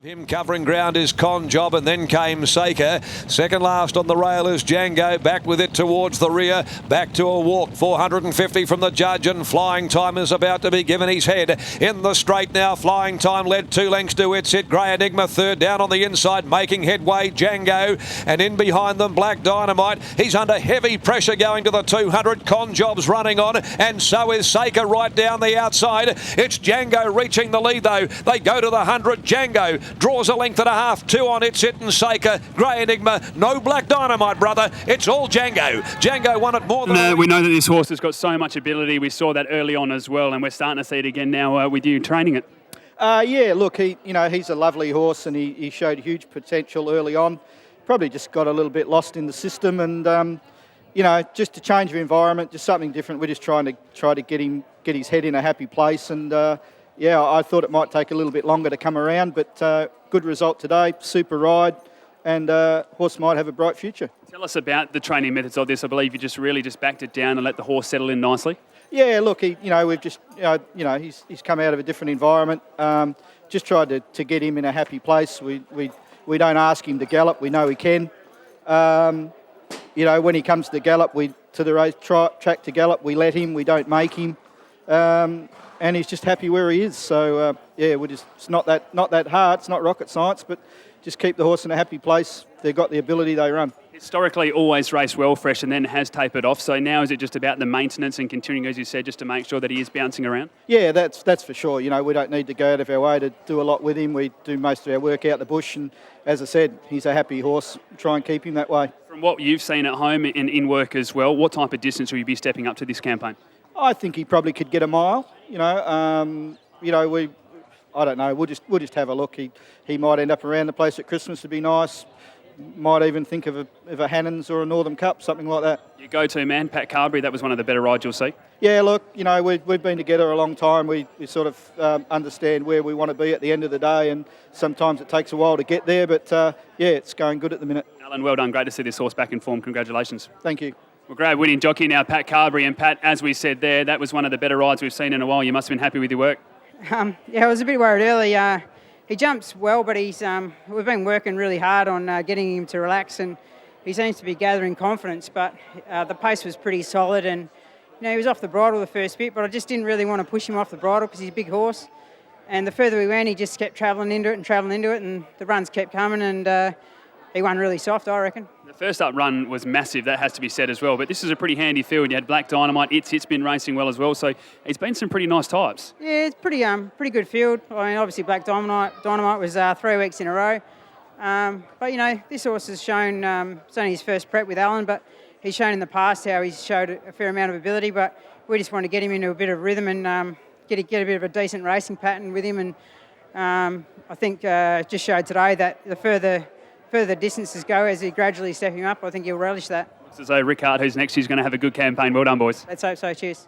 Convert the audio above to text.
Him covering ground is Con Job, and then came Saker. Second last on the rail is Django. Back with it towards the rear. Back to a walk. 450 from the judge, and Flying Time is about to be given his head. In the straight now, Flying Time led 2 lengths to It's It. Grey Enigma third down on the inside, making headway. Django, and in behind them, Black Dynamite. He's under heavy pressure going to the 200. Con Job's running on, and so is Saker right down the outside. It's Django reaching the lead though. They go to the 100. Django draws a length and a half, 2 on It's It and Saker. Grey Enigma, no Black Dynamite, brother. It's all Django. Django won it more than... We know that this horse has got so much ability. We saw that early on as well, and we're starting to see it again now with you training it. Yeah, look, he's a lovely horse, and he showed huge potential early on. Probably just got a little bit lost in the system, and just to change the environment, just something different. We're just trying to get his head in a happy place, and yeah, I thought it might take a little bit longer to come around, but good result today, super ride, and horse might have a bright future. Tell us about the training methods of this. I believe you just really backed it down and let the horse settle in nicely. Yeah, look, we've just, he's come out of a different environment. Just tried to get him in a happy place. We don't ask him to gallop. We know he can. When he comes to gallop, to the race track to gallop, we let him. We don't make him. And he's just happy where he is. So yeah, it's not that hard. It's not rocket science, but just keep the horse in a happy place. They've got the ability, they run. Historically, always raced well fresh, and then has tapered off. So now is it just about the maintenance and continuing, as you said, just to make sure that he is bouncing around? Yeah, that's for sure. We don't need to go out of our way to do a lot with him. We do most of our work out the bush, and as I said, he's a happy horse. Try and keep him that way. From what you've seen at home and in work as well, what type of distance will you be stepping up to this campaign? I think he probably could get a mile. I don't know. We'll just have a look. He might end up around the place at Christmas. It'd be nice. Might even think of a Hannons or a Northern Cup, something like that. Your go-to man, Pat Carbery. That was one of the better rides you'll see. Yeah, look, we've been together a long time. We sort of understand where we want to be at the end of the day, and sometimes it takes a while to get there. But yeah, it's going good at the minute. Alan, well done. Great to see this horse back in form. Congratulations. Thank you. Well, great winning jockey now, Pat Carbery. And Pat, as we said there, that was one of the better rides we've seen in a while. You must have been happy with your work. Yeah, I was a bit worried early. He jumps well, but we've been working really hard on getting him to relax, and he seems to be gathering confidence. But the pace was pretty solid, and he was off the bridle the first bit, but I just didn't really want to push him off the bridle because he's a big horse. And the further we went, he just kept travelling into it, and the runs kept coming, and he won really soft, I reckon. The first up run was massive, that has to be said as well. But this is a pretty handy field. You had Black Dynamite, It's been racing well as well. So it's been some pretty nice types. Yeah, it's pretty good field. I mean, obviously Black Dynamite was 3 weeks in a row. But this horse has shown, it's only his first prep with Alan, but he's shown in the past how he's showed a fair amount of ability. But we just want to get him into a bit of rhythm and get a bit of a decent racing pattern with him. And I think just showed today that the further distances go as he gradually stepping up, I think he'll relish that. So Rick Hart, who's next, he's going to have a good campaign. Well done, boys. Let's hope so. Cheers.